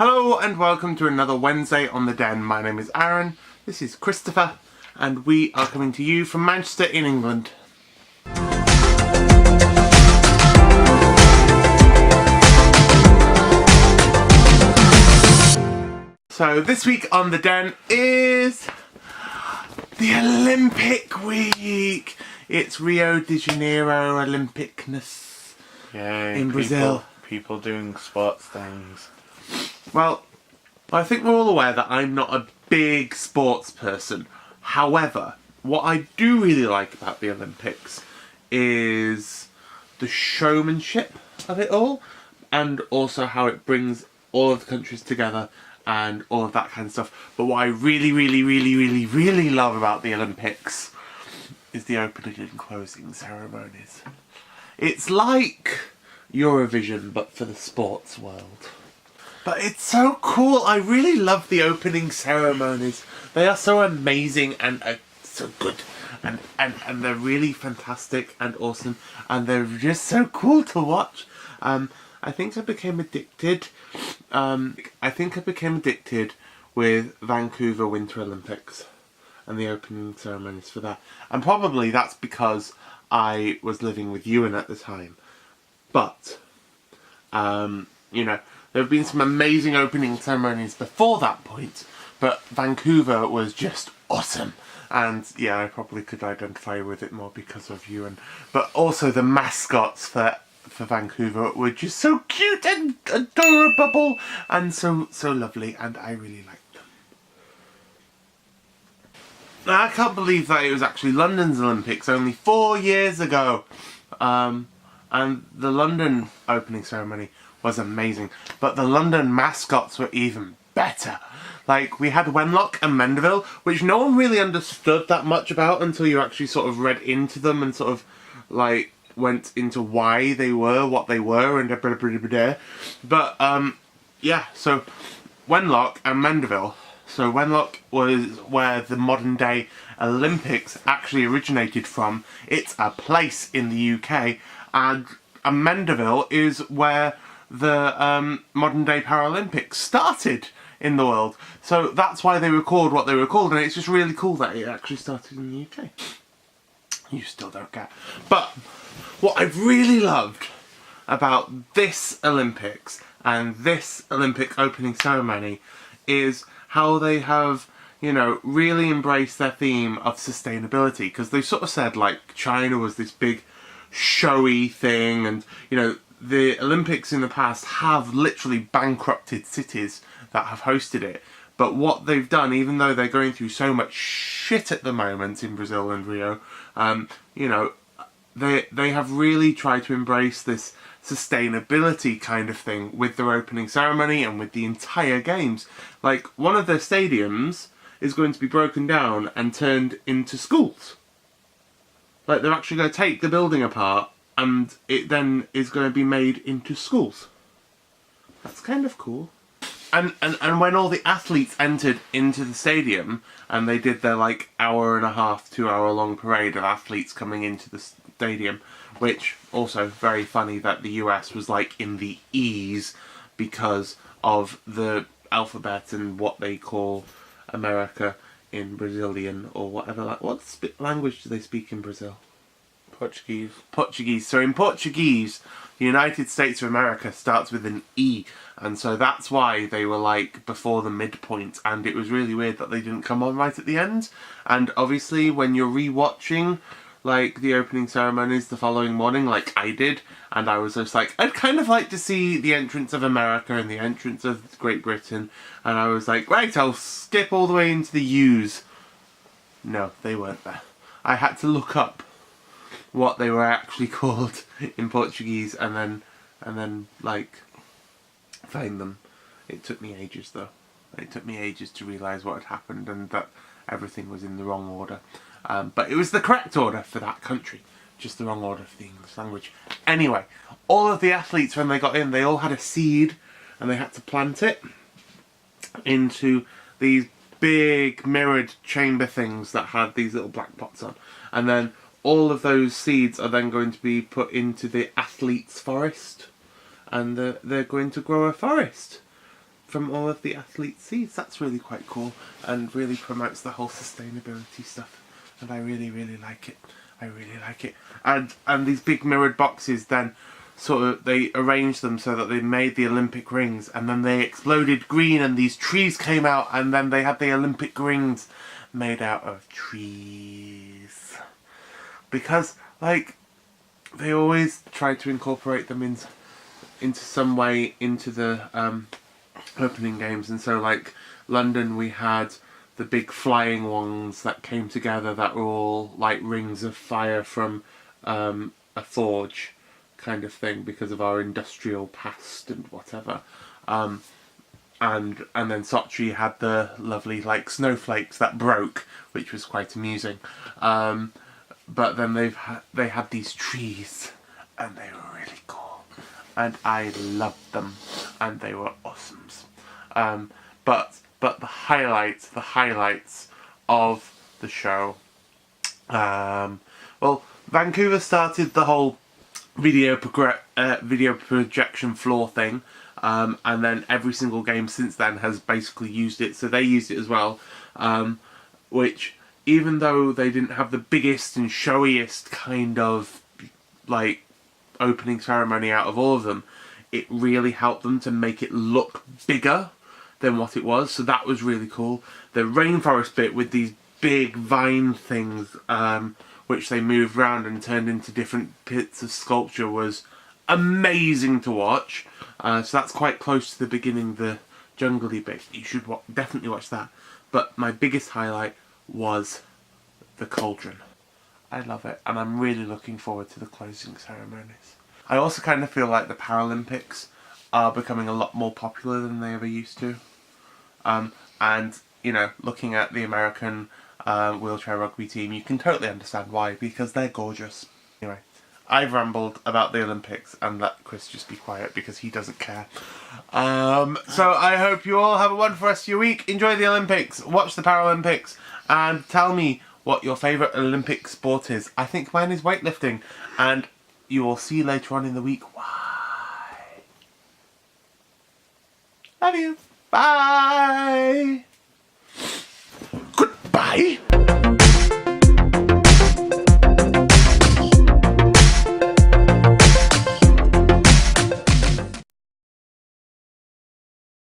Hello and welcome to another Wednesday on the Den. My name is Aaron, this is Christopher, and we are coming to you from Manchester in England. So this week on the Den is the Olympic week. It's Rio de Janeiro Olympicness in Brazil. People doing sports things. Well, I think we're all aware that I'm not a big sports person. However, what I do really like about the Olympics is the showmanship of it all, and also how it brings all of the countries together and all of that kind of stuff. But what I really love about the Olympics is the opening and closing ceremonies. It's like Eurovision, but for the sports world. But it's so cool. I really love the opening ceremonies. They are so amazing and so good. And they're really fantastic and awesome. And they're just so cool to watch. I think I became addicted. With Vancouver Winter Olympics and the opening ceremonies for that. And probably that's because I was living with Ewan at the time. But, you know, there have been some amazing opening ceremonies before that point, but Vancouver was just awesome. And yeah, I probably could identify with it more because of Ewan. But also the mascots for Vancouver were just so cute and adorable and so lovely, and I really liked them. I can't believe that it was actually London's Olympics only 4 years ago. And the London opening ceremony was amazing, but the London mascots were even better. Like, we had Wenlock and Mandeville, which no one really understood that much about until you actually sort of read into them and sort of, like, went into why they were what they were and But, yeah, so Wenlock and Mandeville. So Wenlock was where the modern day Olympics actually originated from. It's a place in the UK, and Mandeville is where the modern day Paralympics started in the world. So that's why they were called what they were called, and it's just really cool that it actually started in the UK. You still don't get. But what I've really loved about this Olympics and this Olympic opening ceremony is how they have, you know, really embraced their theme of sustainability, because they sort of said, like, China was this big showy thing, and, you know, the Olympics in the past have literally bankrupted cities that have hosted it. But what they've done, even though they're going through so much shit at the moment in Brazil and Rio, you know, they have really tried to embrace this sustainability kind of thing with their opening ceremony and with the entire games. Like, one of their stadiums is going to be broken down and turned into schools. Like, they're actually going to take the building apart and it then is going to be made into schools. That's kind of cool. And when all the athletes entered into the stadium and they did their, like, 1.5 to 2 hour long parade of athletes coming into the stadium, which also very funny that the US was, like, in the E's because of the alphabet and what they call America in Brazilian or whatever. Like, what language do they speak in Brazil? Portuguese. So in Portuguese, the United States of America starts with an E, and so that's why they were, like, before the midpoint, and it was really weird that they didn't come on right at the end. And obviously when you're re-watching, like, the opening ceremonies the following morning, like I did, and I was just like, I'd kind of like to see the entrance of America and the entrance of Great Britain, and I was like, right, I'll skip all the way into the U's. No, they weren't there. I had to look up what they were actually called in Portuguese and then like find them. It took me ages though. It took me ages to realise what had happened and that everything was in the wrong order. But it was the correct order for that country, just the wrong order for the English language. Anyway, all of the athletes, when they got in, they all had a seed and they had to plant it into these big mirrored chamber things that had these little black pots on, and then all of those seeds are then going to be put into the athlete's forest, and they're going to grow a forest from all of the athletes' seeds. That's really quite cool and really promotes the whole sustainability stuff. And I really, really like it. I really like it. And these big mirrored boxes then sort of, they arranged them so that they made the Olympic rings, and then they exploded green and these trees came out, and then they had the Olympic rings made out of trees. Because, like, they always try to incorporate them into some way into the opening games. And so, like, London, we had the big flying ones that came together that were all like rings of fire from a forge kind of thing because of our industrial past and whatever. And then Sochi had the lovely like snowflakes that broke, which was quite amusing. But then they had these trees, and they were really cool, and I loved them, and they were awesomes. But the highlights of the show. Well, Vancouver started the whole video projection floor thing, and then every single game since then has basically used it. So they used it as well, which, even though they didn't have the biggest and showiest kind of like opening ceremony out of all of them, it really helped them to make it look bigger than what it was. So that was really cool. The rainforest bit with these big vine things, which they moved around and turned into different bits of sculpture, was amazing to watch. So that's quite close to the beginning, the jungly bit. You should definitely watch that. But my biggest highlight was the cauldron. I love it, and I'm really looking forward to the closing ceremonies. I also kind of feel like the Paralympics are becoming a lot more popular than they ever used to. And, you know, looking at the American wheelchair rugby team, you can totally understand why, because they're gorgeous. Anyway, I've rambled about the Olympics and let Chris just be quiet because he doesn't care. So I hope you all have a wonderful rest of your week. Enjoy the Olympics, watch the Paralympics, and tell me what your favourite Olympic sport is. I think mine is weightlifting, and you will see later on in the week why. Love you. Bye. Goodbye.